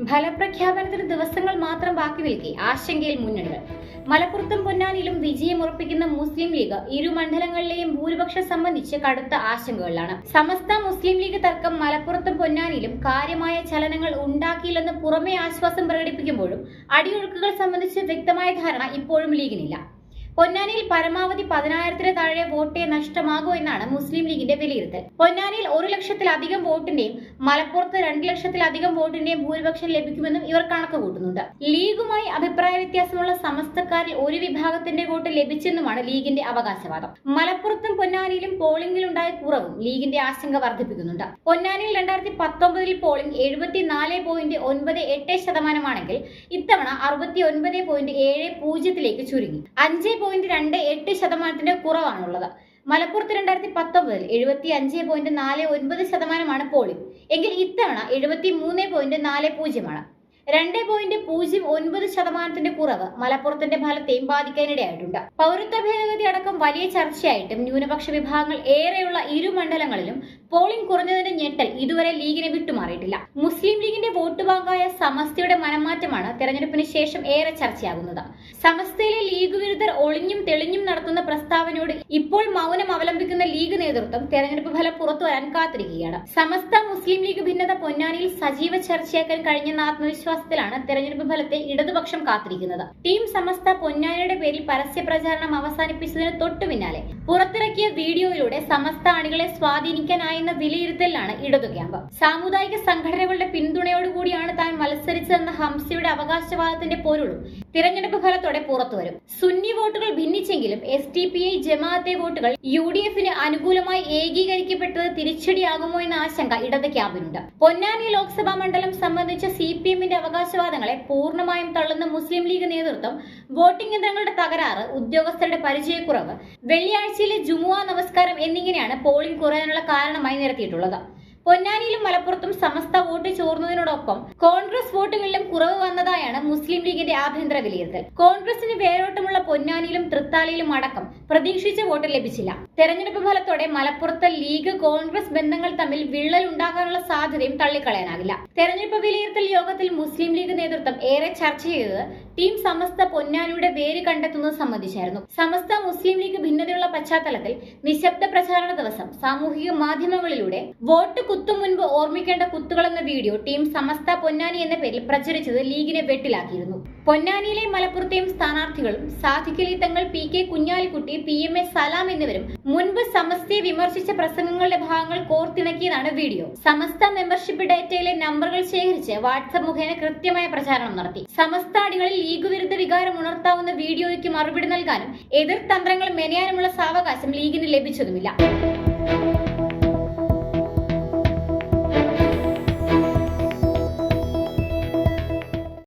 ഫലപ്രഖ്യാപനത്തിന് ദിവസങ്ങൾ മാത്രം ബാക്കി നിൽക്കെ ആശങ്കയിൽ മുന്നണികൾ. മലപ്പുറത്തും പൊന്നാനിയിലും വിജയമുറപ്പിക്കുന്ന മുസ്ലിം ലീഗ് ഇരു മണ്ഡലങ്ങളിലെയും ഭൂരിപക്ഷം സംബന്ധിച്ച് കടുത്ത ആശങ്കകളിലാണ്. സമസ്ത മുസ്ലിം ലീഗ് തർക്കം മലപ്പുറത്തും പൊന്നാനിയിലും കാര്യമായ ചലനങ്ങൾ ഉണ്ടാക്കിയില്ലെന്ന് പുറമെ ആശ്വാസം പ്രകടിപ്പിക്കുമ്പോഴും അടിയൊഴുക്കുകൾ സംബന്ധിച്ച് വ്യക്തമായ ധാരണ ഇപ്പോഴും ലീഗിനില്ല. പൊന്നാനിയിൽ പരമാവധി 10,000-ന് താഴെ വോട്ടേ നഷ്ടമാകൂ എന്നാണ് മുസ്ലിം ലീഗിന്റെ വിലയിരുത്തൽ. പൊന്നാനിയിൽ 1,00,000-ലധികം വോട്ടിന്റെയും മലപ്പുറത്ത് 2,00,000-ലധികം വോട്ടിന്റെയും ഭൂരിപക്ഷം ലഭിക്കുമെന്നും ഇവർ കണക്ക് കൂട്ടുന്നുണ്ട്. ലീഗുമായി അഭിപ്രായ വ്യത്യാസമുള്ള സമസ്തക്കാരിൽ ഒരു വിഭാഗത്തിന്റെ വോട്ട് ലഭിച്ചെന്നുമാണ് ലീഗിന്റെ അവകാശവാദം. മലപ്പുറത്തും പൊന്നാനിയിലും പോളിംഗിലുണ്ടായ കുറവും ലീഗിന്റെ ആശങ്ക വർദ്ധിപ്പിക്കുന്നുണ്ട്. പൊന്നാനിയിൽ 2019 പോളിംഗ് 74.98% ഇത്തവണ 69.70 ചുരുങ്ങി. 5.28% കുറവാണുള്ളത്. മലപ്പുറത്ത് 2019 75.49% പോളിംഗ് എങ്കിൽ ഇത്തവണ 73.40%. 2.09% കുറവ് മലപ്പുറത്തിന്റെ ഫലത്തെയും ബാധിക്കാനിടയായിട്ടുണ്ട്. പൗരത്വ ഭേദഗതി അടക്കം വലിയ ചർച്ചയായിട്ടും ന്യൂനപക്ഷ വിഭാഗങ്ങൾ ഏറെയുള്ള ഇരു മണ്ഡലങ്ങളിലും പോളിംഗ് കുറഞ്ഞതിന്റെ ഞെട്ടൽ ഇതുവരെ ലീഗിനെ വിട്ടുമാറിയിട്ടില്ല. മുസ്ലിം ലീഗിന്റെ വോട്ട് ബാങ്കായ സമസ്തയുടെ മനംമാറ്റമാണ് തെരഞ്ഞെടുപ്പിന് ശേഷം ഏറെ ചർച്ചയാകുന്നത്. സമസ്തയിലെ ലീഗ് വിരുദ്ധർ ഒളിഞ്ഞും തെളിഞ്ഞും നടത്തുന്ന പ്രസ്താവനയോട് ഇപ്പോൾ മൗനം അവലംബിക്കുന്ന ലീഗ് നേതൃത്വം തെരഞ്ഞെടുപ്പ് ഫലം പുറത്തുവരാൻ കാത്തിരിക്കുകയാണ്. സമസ്ത മുസ്ലിം ലീഗ് ഭിന്നത പൊന്നാനിയിൽ സജീവ ചർച്ചയാക്കാൻ കഴിഞ്ഞെന്ന ആത്മവിശ്വാസത്തിലാണ് തെരഞ്ഞെടുപ്പ് ഫലത്തെ ഇടതുപക്ഷം കാത്തിരിക്കുന്നത്. ടീം സമസ്ത പൊന്നാനിയുടെ പേരിൽ പരസ്യ പ്രചാരണം അവസാനിപ്പിച്ചതിന് തൊട്ടു പിന്നാലെ പുറത്തിറക്കിയ വീഡിയോയിലൂടെ സമസ്ത അണികളെ സ്വാധീനിക്കാനായെന്ന വിലയിരുത്തലിലാണ് ഇടതു ക്യാമ്പ്. സാമുദായിക സംഘടനകളുടെ പിന്തുണയോടുകൂടിയാണ് താൻ മത്സരിച്ചതെന്ന ഹംസയുടെ അവകാശവാദത്തിന്റെ പൊരുളും തിരഞ്ഞെടുപ്പ് ഫലത്തോടെ പുറത്തുവരും. സുന്നി വോട്ടുകൾ ഭിന്നിച്ചെങ്കിലും SDPI ജമാഅത്തെ വോട്ടുകൾ UDFന് അനുകൂലമായി ഏകീകരിക്കപ്പെട്ടത് തിരിച്ചടിയാകുമോ എന്ന ആശങ്ക ഇടത് ക്യാമ്പിനുണ്ട്. പൊന്നാനി ലോക്സഭാ മണ്ഡലം സംബന്ധിച്ച CPMന്റെ അവകാശവാദങ്ങളെ പൂർണ്ണമായും തള്ളുന്ന മുസ്ലിം ലീഗ് നേതൃത്വം വോട്ടിംഗ് യന്ത്രങ്ങളുടെ തകരാറ്, ഉദ്യോഗസ്ഥരുടെ പരിചയക്കുറവ്, വെള്ളിയാഴ്ചയിലെ ജുമുഅ നമസ്കാരം എന്നിങ്ങനെയാണ് പോളിംഗ് കുറയാനുള്ള കാരണമായി നിരത്തിയിട്ടുള്ളത്. പൊന്നാനിയിലും മലപ്പുറത്തും സമസ്ത വോട്ട് ചോർന്നതിനോടൊപ്പം കോൺഗ്രസ് വോട്ടുകളിലും കുറവ് വന്നതായാണ് മുസ്ലിം ലീഗിന്റെ ആഭ്യന്തര വിലയിരുത്തൽ. കോൺഗ്രസിന് വേരോട്ടമുള്ള പൊന്നാനിയിലും തൃത്താലയിലും അടക്കം പ്രതീക്ഷിച്ച വോട്ട് ലഭിച്ചില്ല. തെരഞ്ഞെടുപ്പ് ഫലത്തോടെ മലപ്പുറത്ത് ലീഗ് കോൺഗ്രസ് ബന്ധങ്ങൾ തമ്മിൽ വിള്ളൽ ഉണ്ടാകാനുള്ള സാധ്യതയും തള്ളിക്കളയാനാകില്ല. തെരഞ്ഞെടുപ്പ് വിലയിരുത്തൽ യോഗത്തിൽ മുസ്ലിം ലീഗ് നേതൃത്വം ഏറെ ചർച്ച ചെയ്തത് ടീം സമസ്ത പൊന്നാനിയുടെ വേര് കണ്ടെത്തുന്നത് സംബന്ധിച്ചായിരുന്നു. സമസ്ത മുസ്ലിം ലീഗ് ഭിന്നതയുള്ള പശ്ചാത്തലത്തിൽ നിശബ്ദ പ്രചാരണ ദിവസം സാമൂഹിക മാധ്യമങ്ങളിലൂടെ വോട്ട് കുത്തും മുൻപ് ഓർമ്മിക്കേണ്ട കുത്തുകളെന്ന വീഡിയോ ടീം സമസ്ത പൊന്നാനി എന്ന പേരിൽ പ്രചരിച്ചത് ലീഗിനെ വെട്ടിലാക്കിയിരുന്നു. പൊന്നാനിയിലെയും മലപ്പുറത്തെയും സ്ഥാനാർത്ഥികളും സാദിഖ് അലി തങ്ങൾ, PK കുഞ്ഞാലിക്കുട്ടി, PMA സലാം എന്നിവരും മുൻപ് സമസ്തയെ വിമർശിച്ച പ്രസംഗങ്ങളുടെ ഭാഗങ്ങൾ കോർത്തിണക്കിയതാണ് വീഡിയോ. സമസ്ത മെമ്പർഷിപ്പ് ഡേറ്റയിലെ നമ്പറുകൾ ശേഖരിച്ച് വാട്സ്ആപ്പ് മുഖേന കൃത്യമായ പ്രചാരണം നടത്തി. സമസ്ത അടികളിൽ ലീഗ് വിരുദ്ധ വികാരം ഉണർത്താവുന്ന വീഡിയോയ്ക്ക് മറുപടി നൽകാനും എതിർ തന്ത്രങ്ങൾ മെനയാനുമുള്ള സാവകാശം ലീഗിന് ലഭിച്ചതുമില്ല.